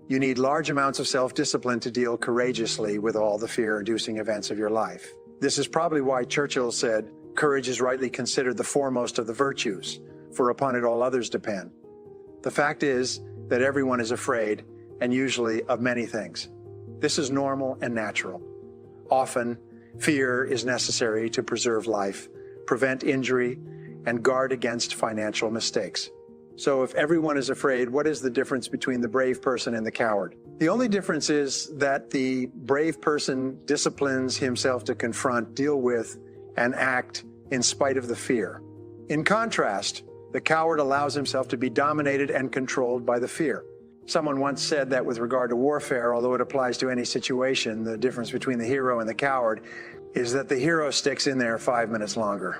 You need large amounts of self-discipline to deal courageously with all the fear-inducing events of your life. This is probably why Churchill said, "Courage is rightly considered the foremost of the virtues, for upon it all others depend." The fact is that everyone is afraid, and usually of many things. This is normal and natural. Often, fear is necessary to preserve life, prevent injury, and guard against financial mistakes. So if everyone is afraid, what is the difference between the brave person and the coward? The only difference is that the brave person disciplines himself to confront, deal with, and act in spite of the fear. In contrast, the coward allows himself to be dominated and controlled by the fear. Someone once said that with regard to warfare, although it applies to any situation, the difference between the hero and the coward is that the hero sticks in there 5 minutes longer.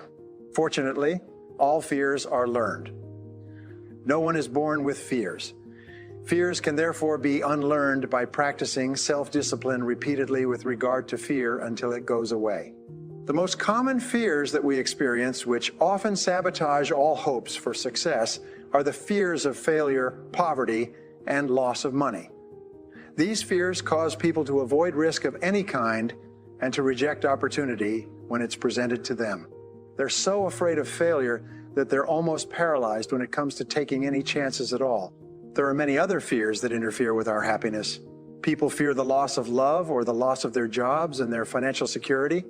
Fortunately, all fears are learned. No one is born with fears. Fears can therefore be unlearned by practicing self-discipline repeatedly with regard to fear until it goes away. The most common fears that we experience, which often sabotage all hopes for success, are the fears of failure, poverty, and loss of money. These fears cause people to avoid risk of any kind and to reject opportunity when it's presented to them. They're so afraid of failure that they're almost paralyzed when it comes to taking any chances at all. There are many other fears that interfere with our happiness. People fear the loss of love or the loss of their jobs and their financial security.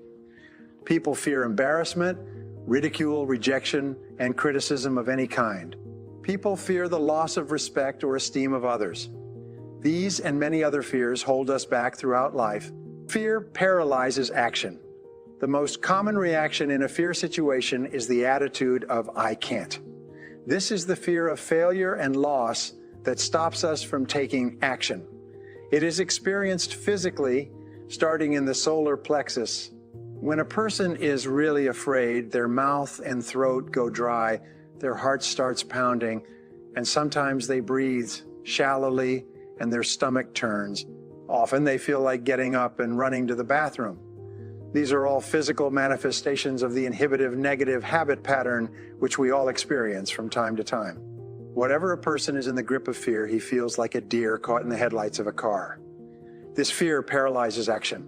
People fear embarrassment, ridicule, rejection, and criticism of any kind. People fear the loss of respect or esteem of others. These and many other fears hold us back throughout life. Fear paralyzes action. The most common reaction in a fear situation is the attitude of "I can't." This is the fear of failure and loss that stops us from taking action. It is experienced physically, starting in the solar plexus. When a person is really afraid, their mouth and throat go dry, their heart starts pounding, and sometimes they breathe shallowly and their stomach turns. Often they feel like getting up and running to the bathroom. These are all physical manifestations of the inhibitive negative habit pattern which we all experience from time to time. Whatever a person is in the grip of fear, he feels like a deer caught in the headlights of a car. This fear paralyzes action.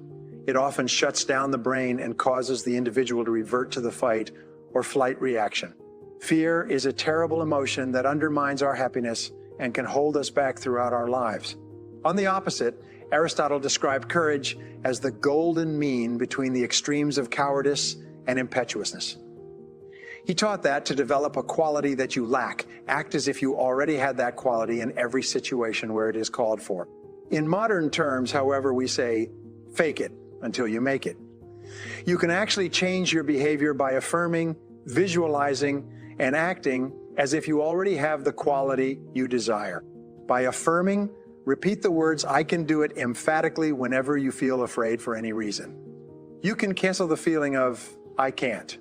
It often shuts down the brain and causes the individual to revert to the fight or flight reaction. Fear is a terrible emotion that undermines our happiness and can hold us back throughout our lives. On the opposite, Aristotle described courage as the golden mean between the extremes of cowardice and impetuousness. He taught that to develop a quality that you lack, act as if you already had that quality in every situation where it is called for. In modern terms, however, we say, fake it until you make it. You can actually change your behavior by affirming, visualizing, and acting as if you already have the quality you desire. By affirming, repeat the words "I can do it" emphatically whenever you feel afraid for any reason. You can cancel the feeling of "I can't."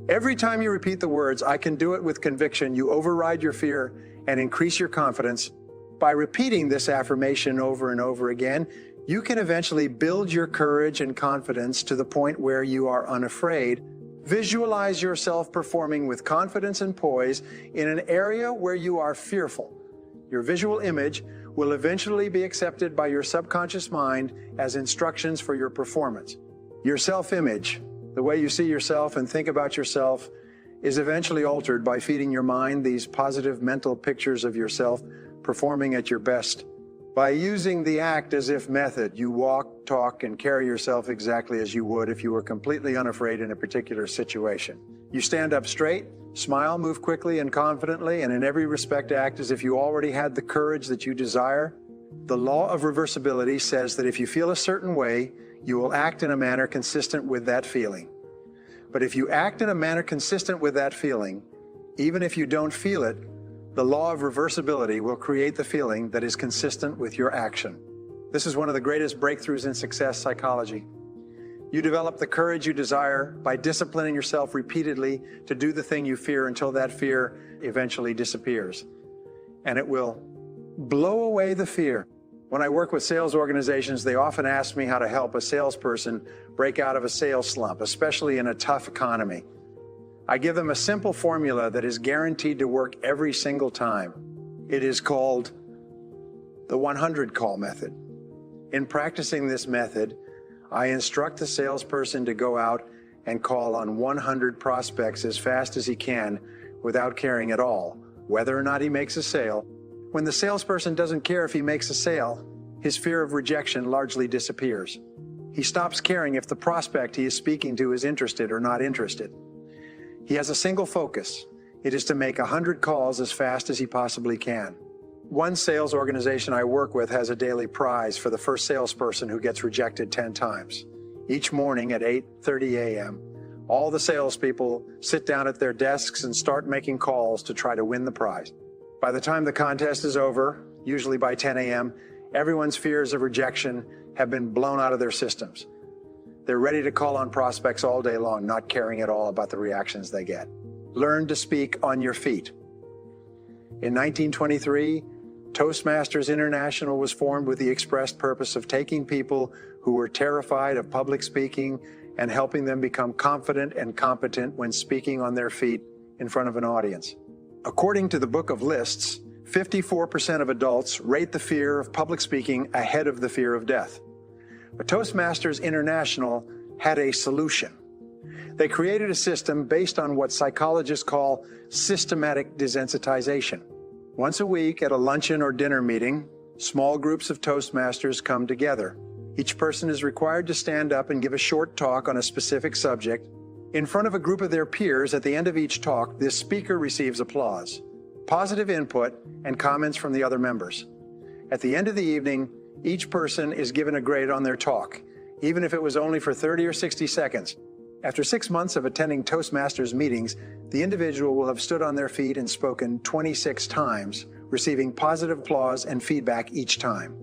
Every time you repeat the words "I can do it" with conviction, you override your fear and increase your confidence. By repeating this affirmation over and over again, you can eventually build your courage and confidence to the point where you are unafraid. Visualize yourself performing with confidence and poise in an area where you are fearful. Your visual image will eventually be accepted by your subconscious mind as instructions for your performance. Your self-image, the way you see yourself and think about yourself, is eventually altered by feeding your mind these positive mental pictures of yourself performing at your best. By using the act as if method, you walk, talk, and carry yourself exactly as you would if you were completely unafraid in a particular situation. You stand up straight, smile, move quickly and confidently, and in every respect act as if you already had the courage that you desire. The law of reversibility says that if you feel a certain way, you will act in a manner consistent with that feeling. But if you act in a manner consistent with that feeling, even if you don't feel it, the law of reversibility will create the feeling that is consistent with your action. This is one of the greatest breakthroughs in success psychology. You develop the courage you desire by disciplining yourself repeatedly to do the thing you fear until that fear eventually disappears. And it will blow away the fear. When I work with sales organizations, they often ask me how to help a salesperson break out of a sales slump, especially in a tough economy. I give them a simple formula that is guaranteed to work every single time. It is called the 100 call method. In practicing this method, I instruct the salesperson to go out and call on 100 prospects as fast as he can without caring at all whether or not he makes a sale. When the salesperson doesn't care if he makes a sale, his fear of rejection largely disappears. He stops caring if the prospect he is speaking to is interested or not interested. He has a single focus. It is to make 100 calls as fast as he possibly can. One sales organization I work with has a daily prize for the first salesperson who gets rejected 10 times. Each morning at 8:30 a.m., all the salespeople sit down at their desks and start making calls to try to win the prize. By the time the contest is over, usually by 10 a.m., everyone's fears of rejection have been blown out of their systems. They're ready to call on prospects all day long, not caring at all about the reactions they get. Learn to speak on your feet. In 1923, Toastmasters International was formed with the express purpose of taking people who were terrified of public speaking and helping them become confident and competent when speaking on their feet in front of an audience. According to the Book of Lists, 54% of adults rate the fear of public speaking ahead of the fear of death. But Toastmasters International had a solution. They created a system based on what psychologists call systematic desensitization. Once a week at a luncheon or dinner meeting, small groups of Toastmasters come together. Each person is required to stand up and give a short talk on a specific subject. In front of a group of their peers, at the end of each talk, this speaker receives applause, positive input, and comments from the other members. At the end of the evening, each person is given a grade on their talk, even if it was only for 30 or 60 seconds. After 6 months of attending Toastmasters meetings, the individual will have stood on their feet and spoken 26 times, receiving positive applause and feedback each time.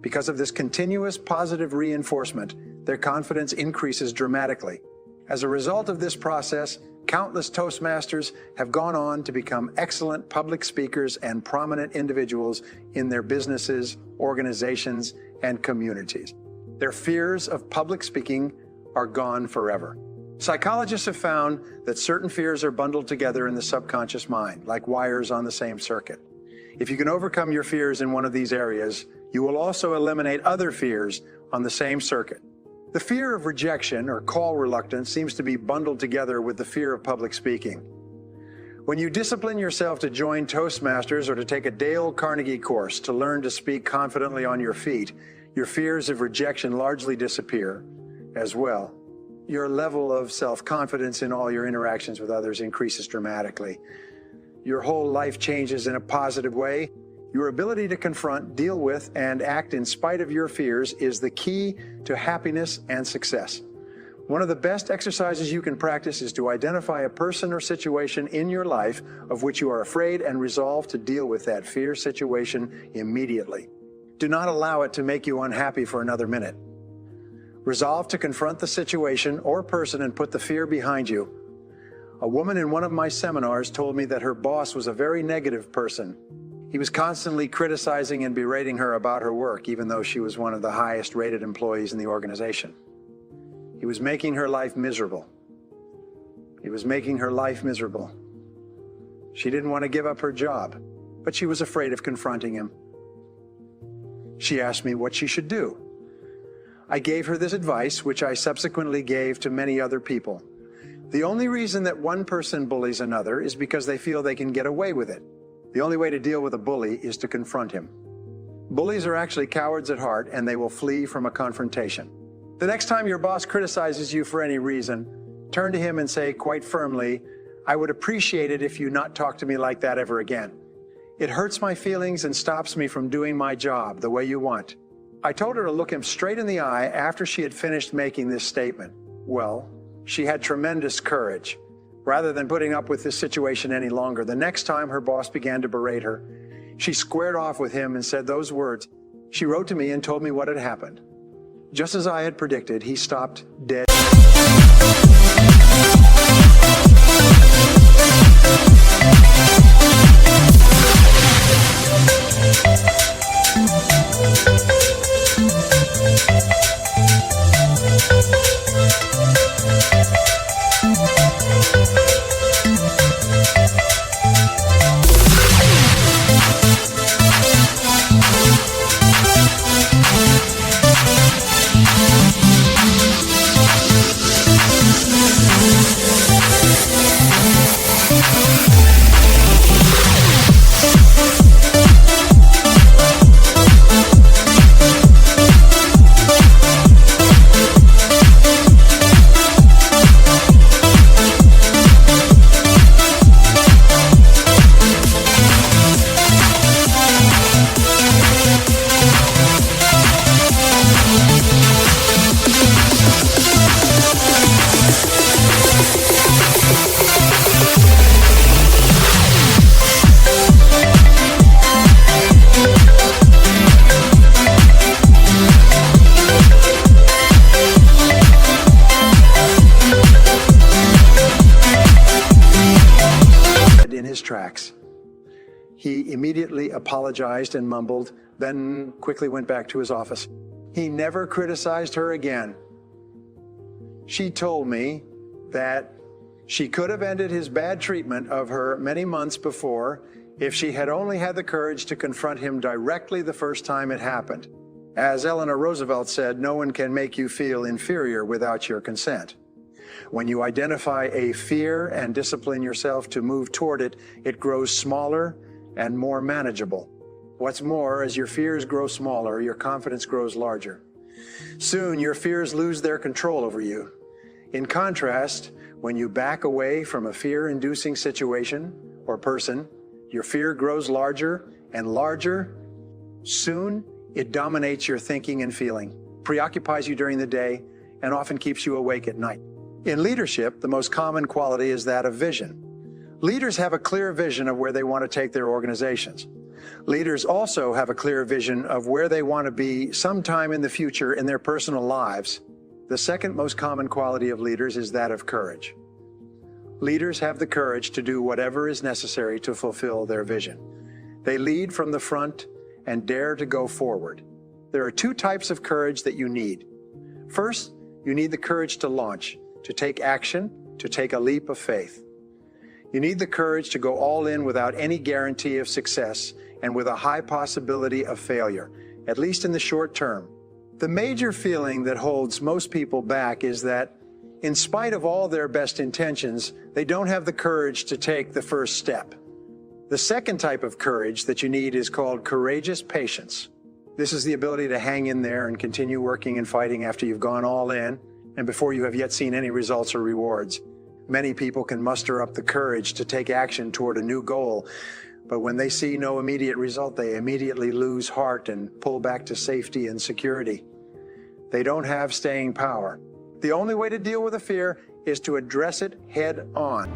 Because of this continuous positive reinforcement, their confidence increases dramatically. As a result of this process, countless Toastmasters have gone on to become excellent public speakers and prominent individuals in their businesses, organizations, and communities. Their fears of public speaking are gone forever. Psychologists have found that certain fears are bundled together in the subconscious mind, like wires on the same circuit. If you can overcome your fears in one of these areas, you will also eliminate other fears on the same circuit. The fear of rejection or call reluctance seems to be bundled together with the fear of public speaking. When you discipline yourself to join Toastmasters or to take a Dale Carnegie course to learn to speak confidently on your feet, your fears of rejection largely disappear as well. Your level of self-confidence in all your interactions with others increases dramatically. Your whole life changes in a positive way. Your ability to confront, deal with, and act in spite of your fears is the key to happiness and success. One of the best exercises you can practice is to identify a person or situation in your life of which you are afraid and resolve to deal with that fear situation immediately. Do not allow it to make you unhappy for another minute. Resolve to confront the situation or person and put the fear behind you. A woman in one of my seminars told me that her boss was a very negative person. He was constantly criticizing and berating her about her work, even though she was one of the highest rated employees in the organization. He was making her life miserable. He was making her life miserable. She didn't want to give up her job, but she was afraid of confronting him. She asked me what she should do. I gave her this advice, which I subsequently gave to many other people. The only reason that one person bullies another is because they feel they can get away with it. The only way to deal with a bully is to confront him. Bullies are actually cowards at heart, and they will flee from a confrontation. The next time your boss criticizes you for any reason, turn to him and say quite firmly, "I would appreciate it if you not talk to me like that ever again. It hurts my feelings and stops me from doing my job the way you want." I told her to look him straight in the eye after she had finished making this statement. Well, she had tremendous courage. Rather than putting up with this situation any longer, the next time her boss began to berate her, she squared off with him and said those words. She wrote to me and told me what had happened. Just as I had predicted, he stopped dead. immediately apologized and mumbled, then quickly went back to his office. He never criticized her again. She told me that she could have ended his bad treatment of her many months before if she had only had the courage to confront him directly the first time it happened. As Eleanor Roosevelt said, no one can make you feel inferior without your consent. When you identify a fear and discipline yourself to move toward it, it grows smaller and more manageable. What's more, as your fears grow smaller, your confidence grows larger. Soon, your fears lose their control over you. In contrast, when you back away from a fear-inducing situation or person, your fear grows larger and larger. Soon, it dominates your thinking and feeling, preoccupies you during the day, and often keeps you awake at night. In leadership, the most common quality is that of vision. Leaders have a clear vision of where they want to take their organizations. Leaders also have a clear vision of where they want to be sometime in the future in their personal lives. The second most common quality of leaders is that of courage. Leaders have the courage to do whatever is necessary to fulfill their vision. They lead from the front and dare to go forward. There are two types of courage that you need. First, you need the courage to launch, to take action, to take a leap of faith. You need the courage to go all in without any guarantee of success and with a high possibility of failure, at least in the short term. The major feeling that holds most people back is that, in spite of all their best intentions, they don't have the courage to take the first step. The second type of courage that you need is called courageous patience. This is the ability to hang in there and continue working and fighting after you've gone all in and before you have yet seen any results or rewards. Many people can muster up the courage to take action toward a new goal, but when they see no immediate result, they immediately lose heart and pull back to safety and security. They don't have staying power. The only way to deal with a fear is to address it head on.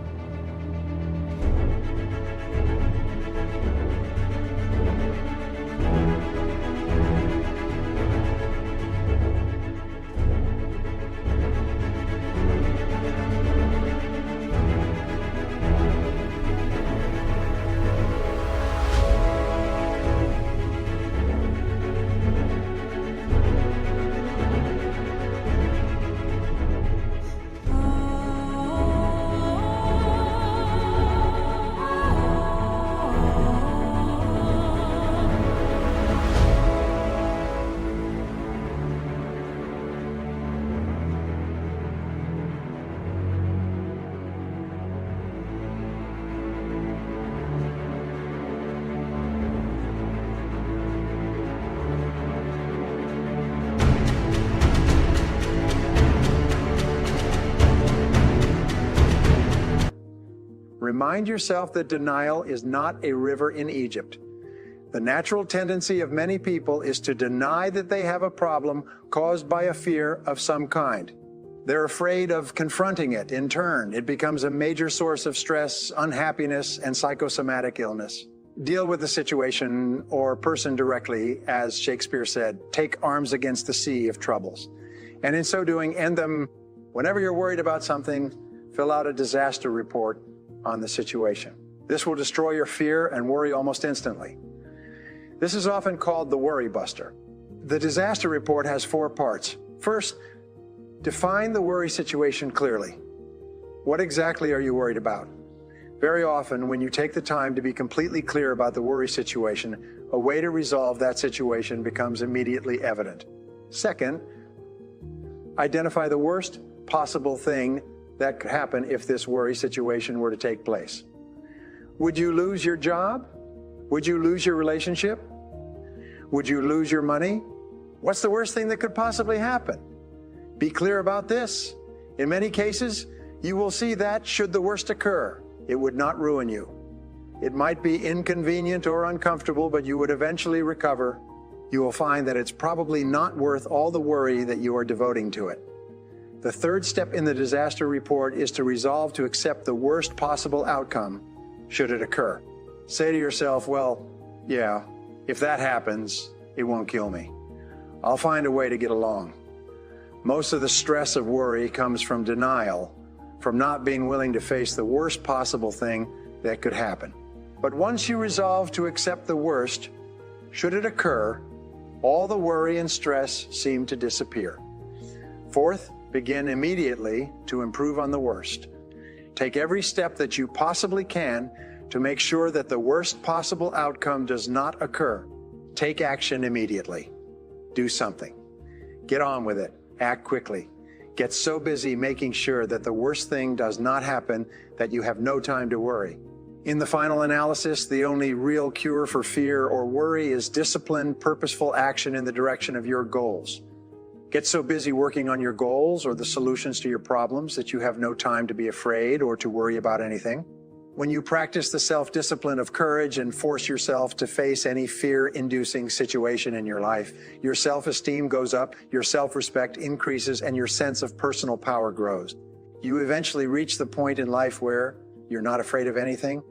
Remind yourself that denial is not a river in Egypt. The natural tendency of many people is to deny that they have a problem caused by a fear of some kind. They're afraid of confronting it. In turn, it becomes a major source of stress, unhappiness, and psychosomatic illness. Deal with the situation or person directly, as Shakespeare said, take arms against the sea of troubles. And in so doing, end them. Whenever you're worried about something, fill out a disaster report on the situation. This will destroy your fear and worry almost instantly. This is often called the worry buster. The disaster report has 4 parts. First, define the worry situation clearly. What exactly are you worried about? Very often, when you take the time to be completely clear about the worry situation, a way to resolve that situation becomes immediately evident. Second, identify the worst possible thing that could happen if this worry situation were to take place. Would you lose your job? Would you lose your relationship? Would you lose your money? What's the worst thing that could possibly happen? Be clear about this. In many cases, you will see that should the worst occur, it would not ruin you. It might be inconvenient or uncomfortable, but you would eventually recover. You will find that it's probably not worth all the worry that you are devoting to it. The third step in the disaster report is to resolve to accept the worst possible outcome should it occur. Say to yourself, well, yeah, if that happens, it won't kill me. I'll find a way to get along. Most of the stress of worry comes from denial, from not being willing to face the worst possible thing that could happen. But once you resolve to accept the worst, should it occur, all the worry and stress seem to disappear. Fourth, begin immediately to improve on the worst. Take every step that you possibly can to make sure that the worst possible outcome does not occur. Take action immediately. Do something. Get on with it. Act quickly. Get so busy making sure that the worst thing does not happen that you have no time to worry. In the final analysis, the only real cure for fear or worry is disciplined, purposeful action in the direction of your goals. Get so busy working on your goals or the solutions to your problems that you have no time to be afraid or to worry about anything. When you practice the self-discipline of courage and force yourself to face any fear-inducing situation in your life, your self-esteem goes up, your self-respect increases, and your sense of personal power grows. You eventually reach the point in life where you're not afraid of anything,